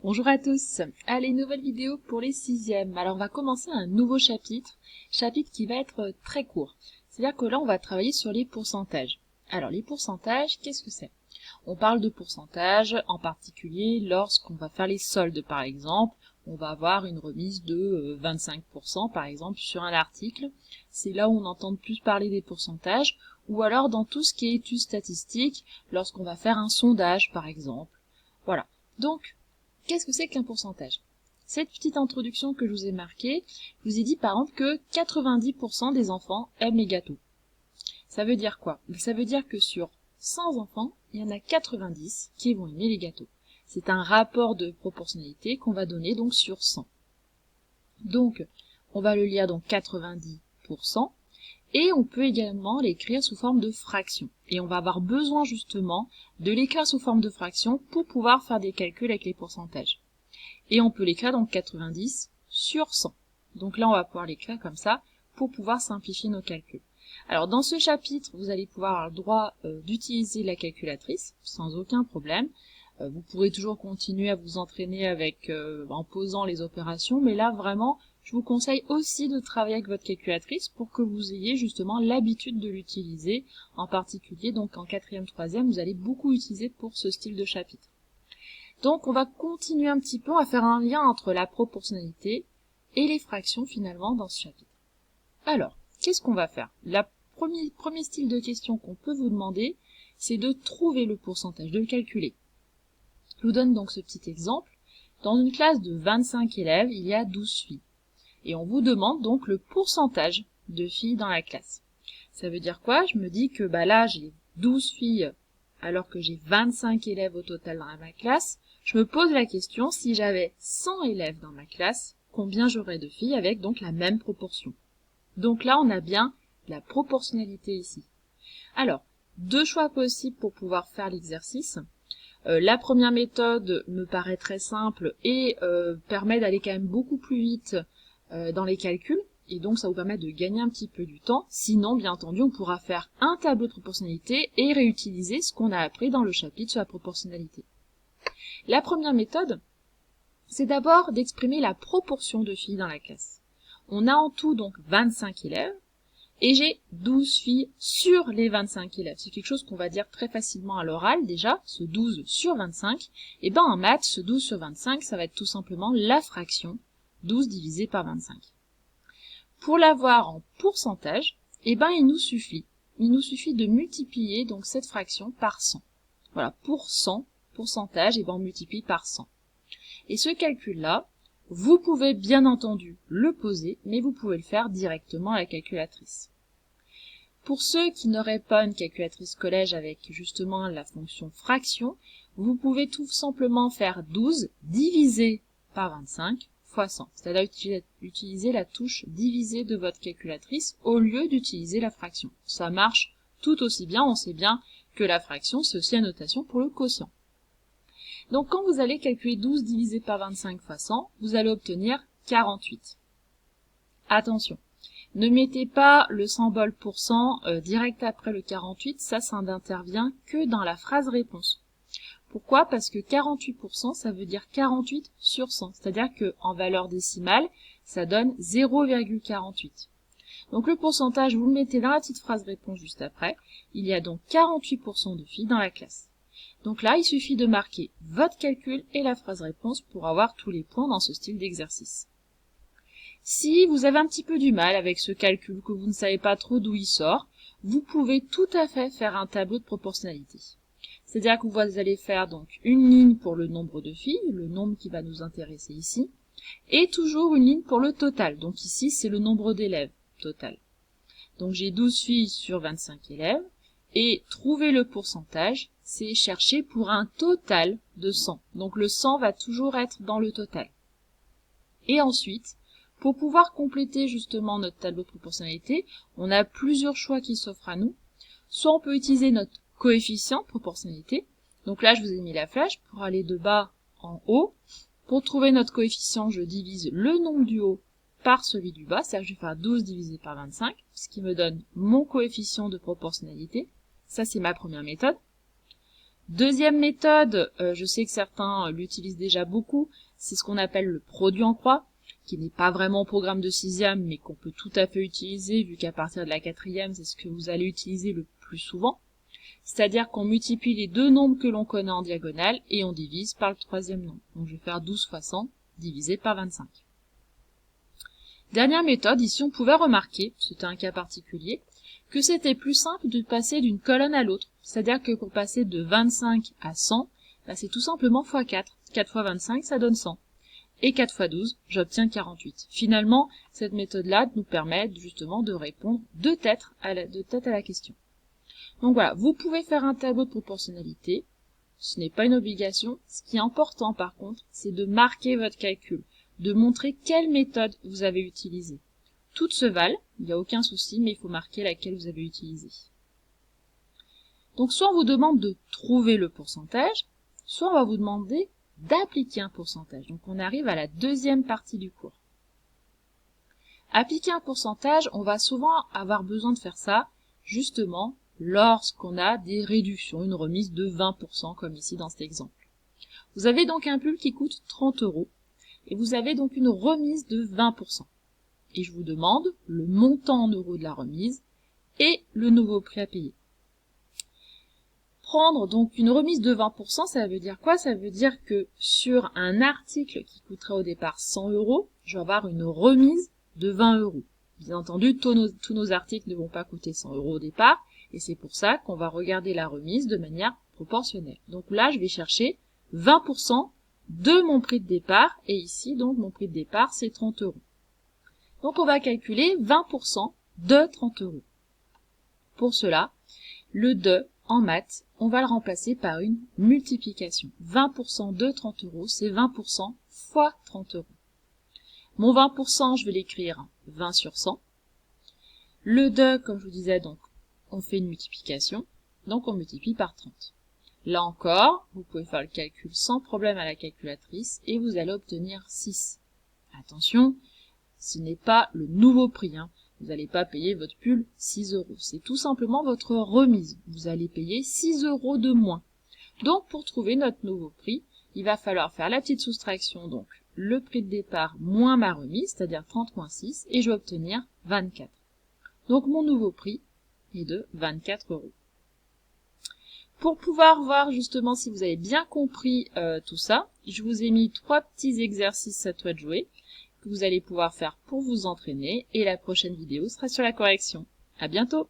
Bonjour à tous. Allez, nouvelle vidéo pour les sixièmes. Alors on va commencer un nouveau chapitre qui va être très court. C'est-à-dire que là on va travailler sur les pourcentages. Alors les pourcentages, qu'est-ce que c'est? On parle de pourcentage en particulier lorsqu'on va faire les soldes par exemple. On va avoir une remise de 25% par exemple sur un article. C'est là où on entend le plus parler des pourcentages. Ou alors dans tout ce qui est études statistiques, lorsqu'on va faire un sondage par exemple. Voilà. Donc, qu'est-ce que c'est qu'un pourcentage? Cette petite introduction que je vous ai marquée, je vous ai dit par exemple que 90% des enfants aiment les gâteaux. Ça veut dire quoi? Ça veut dire que sur 100 enfants, il y en a 90 qui vont aimer les gâteaux. C'est un rapport de proportionnalité qu'on va donner donc sur 100. Donc, on va le lire donc 90%, et on peut également l'écrire sous forme de fraction. Et on va avoir besoin justement de l'écrire sous forme de fraction pour pouvoir faire des calculs avec les pourcentages. Et on peut l'écrire donc 90 sur 100. Donc là, on va pouvoir l'écrire comme ça pour pouvoir simplifier nos calculs. Alors dans ce chapitre, vous allez pouvoir avoir le droit d'utiliser la calculatrice sans aucun problème. Vous pourrez toujours continuer à vous entraîner avec en posant les opérations, mais là vraiment, je vous conseille aussi de travailler avec votre calculatrice pour que vous ayez justement l'habitude de l'utiliser, en particulier donc en 4e, 3e, vous allez beaucoup utiliser pour ce style de chapitre. Donc on va continuer un petit peu à faire un lien entre la proportionnalité et les fractions finalement dans ce chapitre. Alors, qu'est-ce qu'on va faire? Le premier style de question qu'on peut vous demander, c'est de trouver le pourcentage, de le calculer. Je vous donne donc ce petit exemple. Dans une classe de 25 élèves, il y a 12 filles. Et on vous demande donc le pourcentage de filles dans la classe. Ça veut dire quoi? Je me dis que là, j'ai 12 filles alors que j'ai 25 élèves au total dans ma classe. Je me pose la question, si j'avais 100 élèves dans ma classe, combien j'aurais de filles avec donc la même proportion? Donc là, on a bien la proportionnalité ici. Alors, deux choix possibles pour pouvoir faire l'exercice. La première méthode me paraît très simple et permet d'aller quand même beaucoup plus vite dans les calculs. Et donc, ça vous permet de gagner un petit peu du temps. Sinon, bien entendu, on pourra faire un tableau de proportionnalité et réutiliser ce qu'on a appris dans le chapitre sur la proportionnalité. La première méthode, c'est d'abord d'exprimer la proportion de filles dans la classe. On a en tout donc 25 élèves et j'ai 12 filles sur les 25 élèves. C'est quelque chose qu'on va dire très facilement à l'oral déjà, ce 12 sur 25. Et en maths, ce 12 sur 25, ça va être tout simplement la fraction 12 divisé par 25. Pour l'avoir en pourcentage, il nous suffit de multiplier donc cette fraction par 100. Voilà, pour 100, pourcentage, on multiplie par 100. Et ce calcul-là, vous pouvez bien entendu le poser, mais vous pouvez le faire directement à la calculatrice. Pour ceux qui n'auraient pas une calculatrice collège avec justement la fonction fraction, vous pouvez tout simplement faire 12 divisé par 25 fois 100. C'est-à-dire utiliser la touche diviser de votre calculatrice au lieu d'utiliser la fraction. Ça marche tout aussi bien, on sait bien que la fraction c'est aussi la notation pour le quotient. Donc quand vous allez calculer 12 divisé par 25 fois 100, vous allez obtenir 48. Attention, ne mettez pas le symbole pourcent direct après le 48, ça n'intervient que dans la phrase réponse. Pourquoi? Parce que 48%, ça veut dire 48 sur 100, c'est-à-dire qu'en valeur décimale, ça donne 0,48. Donc le pourcentage, vous le mettez dans la petite phrase réponse juste après. Il y a donc 48% de filles dans la classe. Donc là, il suffit de marquer votre calcul et la phrase réponse pour avoir tous les points dans ce style d'exercice. Si vous avez un petit peu du mal avec ce calcul, que vous ne savez pas trop d'où il sort, vous pouvez tout à fait faire un tableau de proportionnalité. C'est-à-dire que vous allez faire donc une ligne pour le nombre de filles, le nombre qui va nous intéresser ici, et toujours une ligne pour le total. Donc ici, c'est le nombre d'élèves total. Donc j'ai 12 filles sur 25 élèves, et trouver le pourcentage, c'est chercher pour un total de 100. Donc le 100 va toujours être dans le total. Et ensuite, pour pouvoir compléter justement notre tableau de proportionnalité, on a plusieurs choix qui s'offrent à nous. Soit on peut utiliser notre coefficient de proportionnalité. Donc là, je vous ai mis la flèche pour aller de bas en haut. Pour trouver notre coefficient, je divise le nombre du haut par celui du bas, c'est-à-dire que je vais faire 12 divisé par 25, ce qui me donne mon coefficient de proportionnalité. Ça, c'est ma première méthode. Deuxième méthode, je sais que certains l'utilisent déjà beaucoup, c'est ce qu'on appelle le produit en croix, qui n'est pas vraiment au programme de sixième, mais qu'on peut tout à fait utiliser, vu qu'à partir de la quatrième, c'est ce que vous allez utiliser le plus souvent. C'est-à-dire qu'on multiplie les deux nombres que l'on connaît en diagonale et on divise par le troisième nombre. Donc je vais faire 12 fois 100 divisé par 25. Dernière méthode, ici on pouvait remarquer, c'était un cas particulier, que c'était plus simple de passer d'une colonne à l'autre. C'est-à-dire que pour passer de 25 à 100, c'est tout simplement x 4. 4 fois 25, ça donne 100. Et 4 fois 12, j'obtiens 48. Finalement, cette méthode-là nous permet justement de répondre de tête à la question. Donc voilà, vous pouvez faire un tableau de proportionnalité. Ce n'est pas une obligation. Ce qui est important par contre, c'est de marquer votre calcul, de montrer quelle méthode vous avez utilisée. Toutes se valent, il n'y a aucun souci, mais il faut marquer laquelle vous avez utilisée. Donc soit on vous demande de trouver le pourcentage, soit on va vous demander d'appliquer un pourcentage. Donc on arrive à la deuxième partie du cours. Appliquer un pourcentage, on va souvent avoir besoin de faire ça, justement, lorsqu'on a des réductions, une remise de 20%, comme ici dans cet exemple. Vous avez donc un pull qui coûte 30 €, et vous avez donc une remise de 20%. Et je vous demande le montant en euros de la remise et le nouveau prix à payer. Prendre donc une remise de 20%, ça veut dire quoi? Ça veut dire que sur un article qui coûterait au départ 100 €, je vais avoir une remise de 20 €. Bien entendu, tous nos articles ne vont pas coûter 100 € au départ, et c'est pour ça qu'on va regarder la remise de manière proportionnelle. Donc là, je vais chercher 20% de mon prix de départ, et ici, donc, mon prix de départ, c'est 30 €. Donc on va calculer 20% de 30 €. Pour cela, le de en maths, on va le remplacer par une multiplication. 20% de 30 €, c'est 20% fois 30 €. Mon 20%, je vais l'écrire 20 sur 100. Le de, comme je vous disais, donc, on fait une multiplication, donc on multiplie par 30. Là encore, vous pouvez faire le calcul sans problème à la calculatrice et vous allez obtenir 6. Attention, ce n'est pas le nouveau prix, hein. Vous n'allez pas payer votre pull 6 €. C'est tout simplement votre remise. Vous allez payer 6 € de moins. Donc, pour trouver notre nouveau prix, il va falloir faire la petite soustraction, donc le prix de départ moins ma remise, c'est-à-dire 30 moins 6, et je vais obtenir 24. Donc, mon nouveau prix est de 24 €. Pour pouvoir voir justement si vous avez bien compris tout ça, je vous ai mis 3 petits exercices à toi de jouer que vous allez pouvoir faire pour vous entraîner et la prochaine vidéo sera sur la correction. À bientôt!